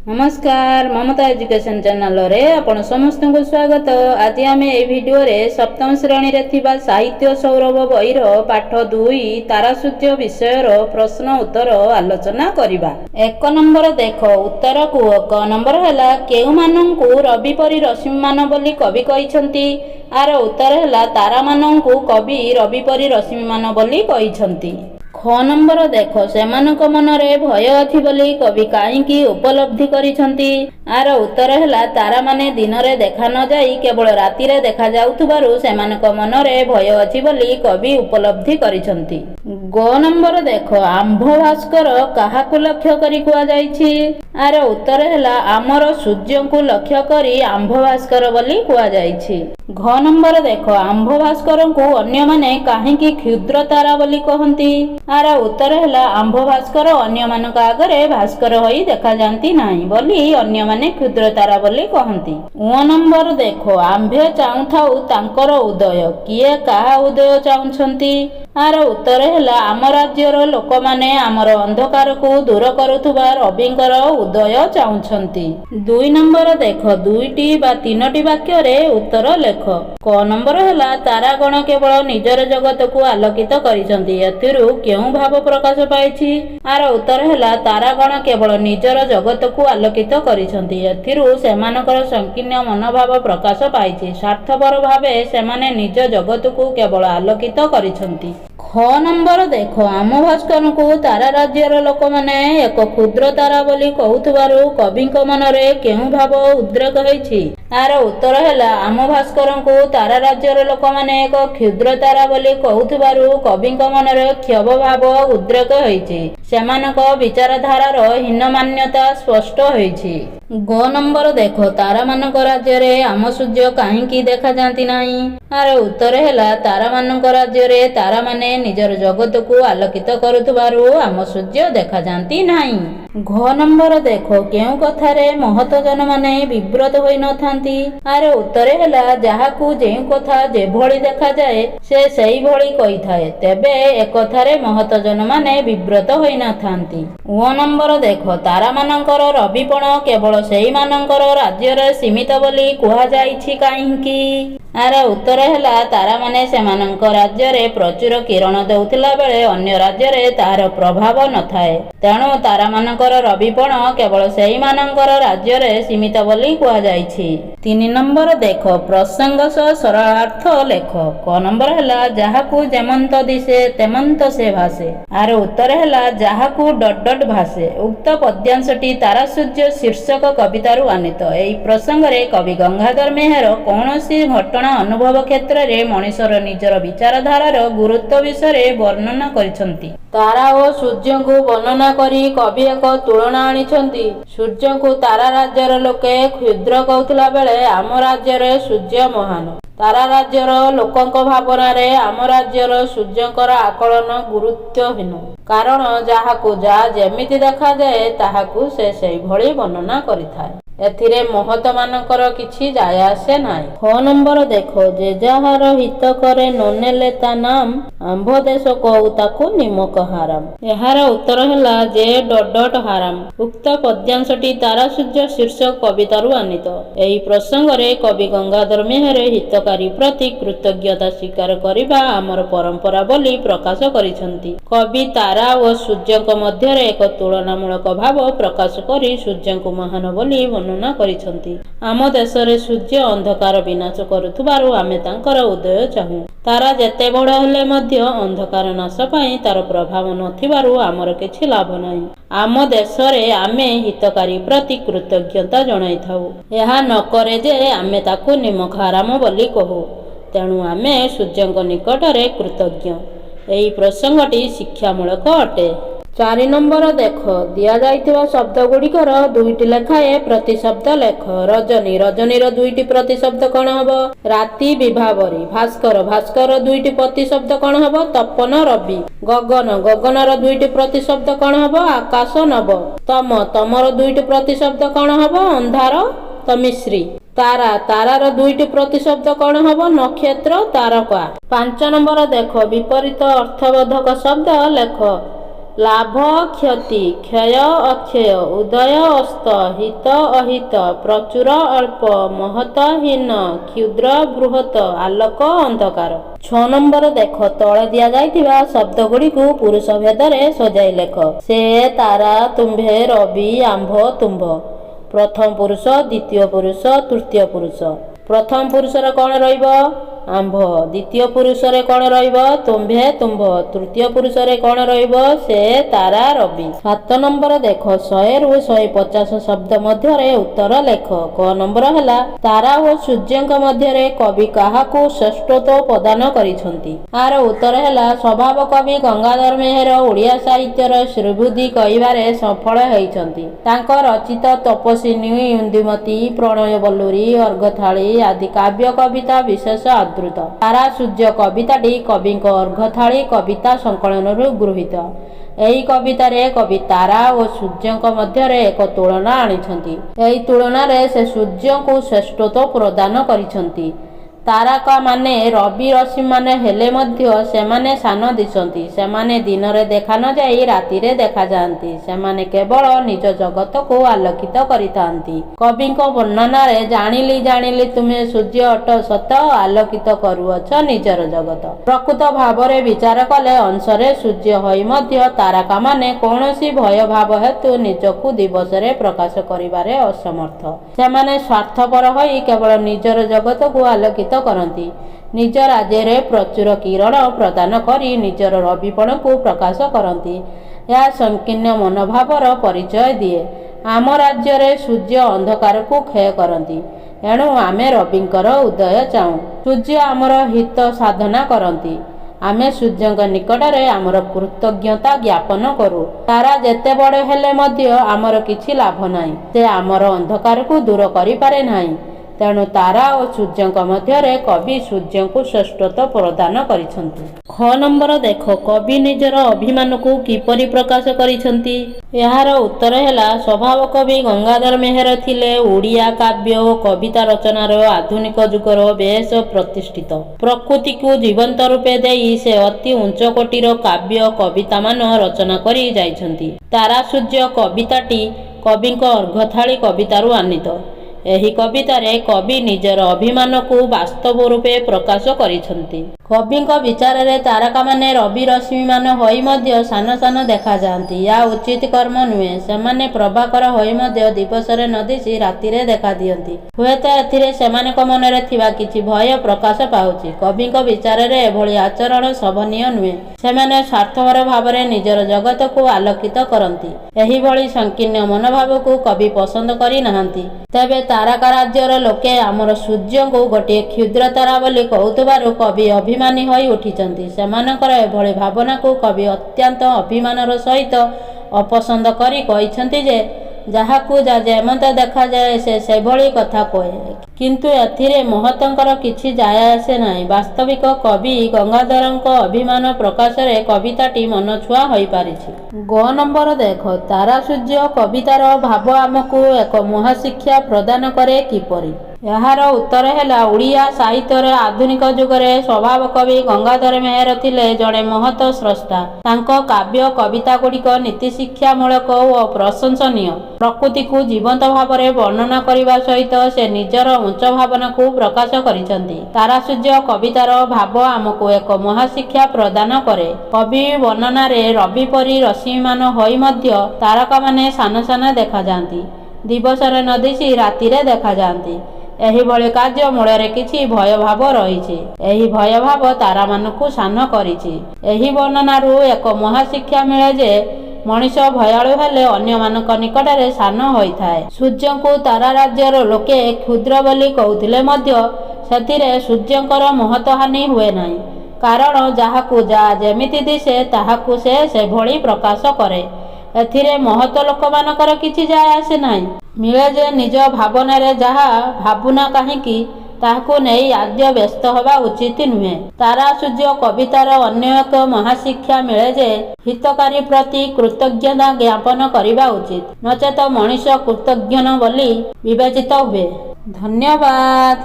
नमस्कार ममता education channel रे आपण समस्त को स्वागत। आज आम ए भिडियो रे सप्तम श्रेणी रे थिबा साहित्य सौरभ बहिर पाठ 2 तारा सूर्य विषयर प्रश्न उत्तर आलोचना करिबा। 1 नंबर देख उत्तर को 1 नंबर हैला केउ माननकु रवि परि रश्मिमान बोली कवि कहिसंती। आर उत्तर हैला तारा माननकु कवि रवि परि रश्मिमान बोली कहिसंती। ख नंबर देख सेमानक मनरे भय अछि बोली कवि काहींकी उपलब्धि करिसंती। आर उत्तर हैला तारा माने दिन रे देखा न जाई केवल राति रे देखा जाउथबारु सेमानक मनरे भय अछि बोली कवि उपलब्धि करिसंती। ग नंबर देख आंभ भास्कर काहाकु लक्ष्य करी कुआ जाईछि। आर उत्तर हैला आमर सूर्य को लक्ष्य करी आंभ भास्कर बोली कुआ जाईछि। घ नंबर देख आंभ भास्कर को अन्य माने काहींकी क्षुद्र तारा बोली कहंती। आर उत्तर हैला आंभ भास्कर अन्य मानक आगरे भास्कर होई देखा जांती नाही बोली अन्य माने क्षुद्र तारा बोली कहंती। उ नंबर देख आंभे चाहुथाउ तांकर उदय किए काहा उदय चाहुछंती। आर उत्तर हैला आम राज्यर लोक माने आमर अंधकार को दूर करुथुबा रविंकर उदय चाहुछंती। 2 नंबर देख 2टी बा 3टी वाक्य रे उत्तर लेख। क नंबर हैला तारागण केवल निजर जगत को आलोकित करिसंती एथिरु केउ भाव प्रकाश पाइछि। आर उत्तर हैला तारागण केवल निजर जगत को आलोकित करिसंती एथिरु सेमानकर संकीर्ण मनोभाव प्रकाश पाइछि। स्वार्थपर भावे सेमाने निज जगत को केवल आलोकित करिसंती। ख नंबर देख आम भास्कर को तारा राज्यर लोक माने एक क्षुद्र तारा बोली कहूथबारु कविंक मनरे केउ भाव उद्रेक होइछि। आर उत्तर हैला आम भास्कर को तारा राज्यर लोक माने एक क्षुद्र तारा बोली कहूथबारु कविंक मनरे क्षोभ भाव उद्रेक होइछि। सेमानक विचारधारार हीनमान्यता स्पष्ट होइछि। ग नंबर देख तारा मानक राज्य रे आम सूर्य काहींकी देखा जांती नाही। आर उत्तर हैला तारा मानक राज्य रे तारा माने निजर जगत को आलोकित करुथबारु आम सूर्य देखा जांती नाही। घ नंबर देख केउ कथारे महत जन माने विब्रत होई न थांती। आर उत्तर हैला जाहाकू जेउ कथा जे भଳି देखा जाए से सेई भଳି कहि थाए तेबे ए कथारे महत जन माने विब्रत होई न थांती। उ नंबर देख तारा मानकर रविपण केवल सेई मानकर राज्य रे सीमित बोली कुहा जाईछि काहींकी। आर उत्तर हैला तारा माने सेमानक राज्य रे प्रचुर किरण देउथिला बेले अन्य राज्य रे तार प्रभाव न थाए तेणु तारा मानकर रविपण केवल सेई मानकर राज्य रे सीमित बोली कुहा जाईछि। 3 नंबर देख प्रसंग सह सरलार्थ लेख। क नंबर हैला जाहाकू जेमंत दिसे तेमंत से भासे। आर उत्तर हैला जाहाकू डट डट भासे। उक्त पद्यांशटी तारा सूर्य शीर्षक कवितारू आनीत। एई प्रसंग रे कवि गंगाधर मेहर कौनसी घटना अनुभव क्षेत्र रे मनुष्यर निजर विचारधारार गुरुत्व विषय वर्णना करिसंती। तारा ओ सूर्य को वर्णना करी कवि एक तुलना आनिछंती। सूर्य को तारा राज्यर लोके क्षुद्र कहूथिला बेले आम राज्य रे सूर्य महान। तारा राज्यर लोकंक भावना रे आम राज्यर सूर्यंकर आकलन गुरुत्वहीन कारण जाहाकू जा जेमिति देखा जाए ताहाकू से सेई भଳି वर्णना करिथाए। एथिरे महत मानकर किछि जाय आसे नाही। ख नंबर देख जे जाहार हित करे ननेले ता नाम आंभ देश कहू ताकू निमक हाराम। एहार उत्तर हैला जे डट हाराम। उक्त पद्यांशटी तारा सूर्य शीर्षक कवितारू आनीत। एही प्रसंग रे कवि गंगाधर मेहर हितकारी प्रति कृतज्ञता स्वीकार करिबा आमर परंपरा बोली प्रकाश करिसंती। कवि तारा ओ सूर्यक मध्य रे एक तुलनामूलक भाव प्रकाश करी सूर्यଙ୍କୁ महान बोली वर्णना करिसंती। आम देश रे सूर्य अंधकार विनाश करुथबारु आमे तांकर उदय चाहू। तारा जेते बड़ हेले मध्य अंधकार नाश पाई तार प्रभाव नथिबारु आमर किछि लाभ नाही। आम देश रे आमे हितकारी प्रति कृतज्ञता जणाई थाउ। एहा न करे जे आमे ताकू निमक हाराम बोली कहू तेणु आमे सूर्यଙ୍କ निकटरे कृतज्ञ। एही प्रसंगटी शिक्षामूलक अटे। 4 नंबर देख दिया जाइथिबा शब्द गुड़िकर 2टी लेखाए प्रतिशब्द लेख। रजनी रजनीर 2टी प्रतिशब्द कौन हबो? राति विभावरी। भास्कर भास्कर 2टी प्रतिशब्द कौन हबो? तपन रवि। गगन गगनर 2टी प्रतिशब्द कौन हबो? आकाश नभ। तम तमर 2टी प्रतिशब्द कौन हबो? अंधार तमिश्री। तारा तारार 2टी प्रतिशब्द कौन हबो? नक्षत्र तारका। 5 नंबर देख विपरीत अर्थबोधक शब्द लेख। ଲାଭ କ୍ଷତି, କ୍ଷୟ ଅକ୍ଷୟ, ଉଦୟ ଅସ୍ତ, ହିତ ଅହିତ, ପ୍ରଚୁର ଅଳ୍ପ, ମହତ ହୀନ, କ୍ଷୁଦ୍ର ବୃହତ, ଆଲୋକ ଅନ୍ଧକାର। 6 ନମ୍ବର ଦେଖ, ତଳେ ଦିଆଯାଇଥିବା ଶବ୍ଦ ଗୁଡ଼ିକୁ ପୁରୁଷ ଭେଦରେ ସଜାଇ ଲେଖ। ସେ, ତାରା, ତୁମ୍ଭେ, ରବି, ଆମ୍ଭ, ତୁମ୍ଭ। ପ୍ରଥମ ପୁରୁଷ, ଦ୍ୱିତୀୟ ପୁରୁଷ, ତୃତୀୟ ପୁରୁଷ। ପ୍ରଥମ ପୁରୁଷରେ କ'ଣ ରହିବ? ଆମ୍ଭ। ଦ୍ୱିତୀୟ ପୁରୁଷରେ କ'ଣ ରହିବ? ତୁମ୍ଭେ, ତୁମ୍ଭ। ତୃତୀୟ ପୁରୁଷରେ କ'ଣ ରହିବ? ସେ, ତାରା, ରବି। 7 ନମ୍ବର ଦେଖ, 100ରୁ 150 ଶବ୍ଦ ମଧ୍ୟରେ ଉତ୍ତର ଲେଖ। କ ନମ୍ବର ହେଲା, ତାରା ଓ ସୂର୍ଯ୍ୟଙ୍କ ମଧ୍ୟରେ କବି କାହାକୁ ଶ୍ରେଷ୍ଠତ୍ୱ ପ୍ରଦାନ କରିଛନ୍ତି? ଆର ଉତ୍ତର ହେଲା, ସ୍ୱଭାବ କବି ଗଙ୍ଗାଧର ମେହେର ଓଡ଼ିଆ ସାହିତ୍ୟର ଶ୍ରୀବୃଦ୍ଧି କହିବାରେ ସଫଳ ହୋଇଛନ୍ତି। ତାଙ୍କ ରଚିତ ତପସ୍ୱିନୀ, ଇନ୍ଦୁମତୀ, ପ୍ରଣୟ ବଲ୍ଲରୀ, ଅର୍ଘ୍ୟଥାଳୀ ଆଦି କାବ୍ୟ କବିତା ବିଶେଷ ଆଦୃତ। ତାରା ସୂର୍ଯ୍ୟ କବିତାଟି କବିଙ୍କ ଅର୍ଘ୍ୟଥାଳୀ କବିତା ସଂକଳନରୁ ଗୃହୀତ। ଏହି କବିତାରେ କବି ତାରା ଓ ସୂର୍ଯ୍ୟଙ୍କ ମଧ୍ୟରେ ଏକ ତୁଳନା ଆଣିଛନ୍ତି। ଏହି ତୁଳନାରେ ସେ ସୂର୍ଯ୍ୟଙ୍କୁ ଶ୍ରେଷ୍ଠତ୍ୱ ପ୍ରଦାନ କରିଛନ୍ତି। ତାରକାମାନେ ରବି ରଶ୍ମିମାନେ ହେଲେ ମଧ୍ୟ ସେମାନେ ସାନ ଦିଶନ୍ତି। ସେମାନେ ଦିନରେ ଦେଖା ନ ଯାଇ ରାତିରେ ଦେଖାଯାଆନ୍ତି। ସେମାନେ କେବଳ ନିଜ ଜଗତକୁ ଆଲୋକିତ କରିଥାନ୍ତି। କବିଙ୍କ ବର୍ଣ୍ଣନାରେ ଜାଣିଲି ଜାଣିଲି ତୁମେ ସୂର୍ଯ୍ୟ ଅଟ ସତ, ଆଲୋକିତ କରୁଅଛ ନିଜର ଜଗତ। ପ୍ରକୃତ ଭାବରେ ବିଚାର କଲେ ଅଂଶରେ ସୂର୍ଯ୍ୟ ହୋଇ ମଧ୍ୟ ତାରକାମାନେ କୌଣସି ଭୟ ଭାବ ହେତୁ ନିଜକୁ ଦିବସରେ ପ୍ରକାଶ କରିବାରେ ଅସମର୍ଥ। ସେମାନେ ସ୍ୱାର୍ଥପର ହୋଇ କେବଳ ନିଜର ଜଗତକୁ ଆଲୋକିତ କରନ୍ତି। ନିଜ ରାଜ୍ୟରେ ପ୍ରଚୁର କିରଣ ପ୍ରଦାନ କରି ନିଜର ରବିପଣକୁ ପ୍ରକାଶ କରନ୍ତି। ଏହା ସଂକୀର୍ଣ୍ଣ ମନୋଭାବର ପରିଚୟ ଦିଏ। ଆମ ରାଜ୍ୟରେ ସୂର୍ଯ୍ୟ ଅନ୍ଧକାରକୁ କ୍ଷୟ କରନ୍ତି, ଏଣୁ ଆମେ ରବିଙ୍କର ଉଦୟ ଚାହୁଁ। ସୂର୍ଯ୍ୟ ଆମର ହିତ ସାଧନା କରନ୍ତି। ଆମେ ସୂର୍ଯ୍ୟଙ୍କ ନିକଟରେ ଆମର କୃତଜ୍ଞତା ଜ୍ଞାପନ କରୁ। ତାରା ଯେତେ ବଡ଼ ହେଲେ ମଧ୍ୟ ଆମର କିଛି ଲାଭ ନାହିଁ। ସେ ଆମର ଅନ୍ଧକାରକୁ ଦୂର କରିପାରେ ନାହିଁ। ତେଣୁ ତାରା ଓ ସୂର୍ଯ୍ୟଙ୍କ ମଧ୍ୟରେ କବି ସୂର୍ଯ୍ୟଙ୍କୁ ଶ୍ରେଷ୍ଠତ୍ୱ ପ୍ରଦାନ କରିଛନ୍ତି। ଖ ନମ୍ବର ଦେଖ, କବି ନିଜର ଅଭିମାନକୁ କିପରି ପ୍ରକାଶ କରିଛନ୍ତି? ଏହାର ଉତ୍ତର ହେଲା, ସ୍ୱଭାବ କବି ଗଙ୍ଗାଧର ମେହେର ଥିଲେ ଓଡ଼ିଆ କାବ୍ୟ ଓ କବିତା ରଚନାର ଆଧୁନିକ ଯୁଗର ବେଶ ପ୍ରତିଷ୍ଠିତ। ପ୍ରକୃତିକୁ ଜୀବନ୍ତ ରୂପେ ଦେଇ ସେ ଅତି ଉଚ୍ଚ କୋଟିର କାବ୍ୟ କବିତାମାନ ରଚନା କରି ଯାଇଛନ୍ତି। ତାରା ସୂର୍ଯ୍ୟ କବିତାଟି କବିଙ୍କ ଅର୍ଘ୍ୟଥାଳୀ କବିତାରୁ ଆନିତ। ଏହି କବିତାରେ କବି ନିଜର ଅଭିମାନକୁ ବାସ୍ତବ ରୂପେ ପ୍ରକାଶ କରିଛନ୍ତି। କବିଙ୍କ ବିଚାରରେ ତାରକାମାନେ ରବି ରଶ୍ମିମାନ ହୋଇ ମଧ୍ୟ ସାନ ସାନ ଦେଖାଯାଆନ୍ତି। ଏହା ଉଚିତ କର୍ମ ନୁହେଁ। ସେମାନେ ପ୍ରଭାକର ହୋଇ ମଧ୍ୟ ଦିବସରେ ନ ଦିଶି ରାତିରେ ଦେଖାଦିଅନ୍ତି। ହୁଏତ ଏଥିରେ ସେମାନଙ୍କ ମନରେ ଥିବା କିଛି ଭୟ ପ୍ରକାଶ ପାଉଛି। କବିଙ୍କ ବିଚାରରେ ଏଭଳି ଆଚରଣ ଶୋଭନୀୟ ନୁହେଁ। ସେମାନେ ସ୍ୱାର୍ଥପର ଭାବରେ ନିଜର ଜଗତକୁ ଆଲୋକିତ କରନ୍ତି। ଏହିଭଳି ସଂକୀର୍ଣ୍ଣ ମନୋଭାବକୁ କବି ପସନ୍ଦ କରିନାହାନ୍ତି। ତେବେ ତାରକା ରାଜ୍ୟର ଲୋକେ ଆମର ସୂର୍ଯ୍ୟଙ୍କୁ ଗୋଟିଏ କ୍ଷୁଦ୍ର ତାରା ବୋଲି କହୁଥିବାରୁ କବି ଅଭିମାନୀ ହୋଇ ଉଠିଛନ୍ତି। ସେମାନଙ୍କର ଏଭଳି ଭାବନାକୁ କବି ଅତ୍ୟନ୍ତ ଅଭିମାନର ସହିତ ଅପସନ୍ଦ କରି କହିଛନ୍ତି ଯେ, ଯାହାକୁ ଯେମନ୍ତ ଦେଖାଯାଏ ସେ ସେଭଳି କଥା କହେ। କିନ୍ତୁ ଏଥିରେ ମହତଙ୍କର କିଛି ଯାଏ ଆସେ ନାହିଁ। ବାସ୍ତବିକ କବି ଗଙ୍ଗାଧରଙ୍କ ଅଭିମାନ ପ୍ରକାଶରେ କବିତାଟି ମନଛୁଆଁ ହୋଇପାରିଛି। ଗ ନମ୍ବର ଦେଖ, ତାରା ସୂର୍ଯ୍ୟ କବିତାର ଭାବ ଆମକୁ ଏକ ମହାଶିକ୍ଷା ପ୍ରଦାନ କରେ କିପରି? ଏହାର ଉତ୍ତର ହେଲା, ଓଡ଼ିଆ ସାହିତ୍ୟର ଆଧୁନିକ ଯୁଗରେ ସ୍ୱଭାବ କବି ଗଙ୍ଗାଧର ମେହେର ଥିଲେ ଜଣେ ମହତ ସ୍ରଷ୍ଟା। ତାଙ୍କ କାବ୍ୟ କବିତା ଗୁଡ଼ିକ ନୀତିଶିକ୍ଷାମୂଳକ ଓ ପ୍ରଶଂସନୀୟ। ପ୍ରକୃତିକୁ ଜୀବନ୍ତ ଭାବରେ ବର୍ଣ୍ଣନା କରିବା ସହିତ ସେ ନିଜର ଉଚ୍ଚ ଭାବନାକୁ ପ୍ରକାଶ କରିଛନ୍ତି। ତାରା ସୂର୍ଯ୍ୟ କବିତାର ଭାବ ଆମକୁ ଏକ ମହାଶିକ୍ଷା ପ୍ରଦାନ କରେ। କବି ବର୍ଣ୍ଣନାରେ ରବି ପରି ରଶ୍ମିମାନ ହୋଇ ମଧ୍ୟ ତାରକାମାନେ ସାନ ସାନ ଦେଖାଯାଆନ୍ତି। ଦିବସରେ ନ ଦିଶି ରାତିରେ ଦେଖାଯାଆନ୍ତି। ଏହିଭଳି କାର୍ଯ୍ୟ ମୂଳରେ କିଛି ଭୟଭାବ ରହିଛି। ଏହି ଭୟଭାବ ତାରାମାନଙ୍କୁ ସାନ କରିଛି। ଏହି ବର୍ଣ୍ଣନାରୁ ଏକ ମହାଶିକ୍ଷା ମିଳେ ଯେ, ମଣିଷ ଭୟାଳୁ ହେଲେ ଅନ୍ୟମାନଙ୍କ ନିକଟରେ ସାନ ହୋଇଥାଏ। ସୂର୍ଯ୍ୟଙ୍କୁ ତାରା ରାଜ୍ୟର ଲୋକେ କ୍ଷୁଦ୍ର ବୋଲି କହୁଥିଲେ ମଧ୍ୟ ସେଥିରେ ସୂର୍ଯ୍ୟଙ୍କର ମହତ ହାନି ହୁଏ ନାହିଁ। କାରଣ ଯାହାକୁ ଯାହା ଯେମିତି ଦିଶେ ତାହାକୁ ସେ ସେଭଳି ପ୍ରକାଶ କରେ। ଏଥିରେ ମହତ ଲୋକମାନଙ୍କର କିଛି ଯାଏ ଆସେ ନାହିଁ। ମିଳେ ଯେ ନିଜ ଭାବନାରେ ଯାହା ଭାବୁନା କାହିଁକି ତାହାକୁ ନେଇ ଆଦ୍ୟ ବ୍ୟସ୍ତ ହେବା ଉଚିତ ନୁହେଁ। ତାରା ସୂର୍ଯ୍ୟ କବିତାର ଅନ୍ୟ ଏକ ମହାଶିକ୍ଷା ମିଳେ ଯେ, ହିତକାରୀ ପ୍ରତି କୃତଜ୍ଞତା ଜ୍ଞାପନ କରିବା ଉଚିତ, ନଚେତ ମଣିଷ କୃତଘ୍ନ ବୋଲି ବିବେଚିତ ହୁଏ। ଧନ୍ୟବାଦ।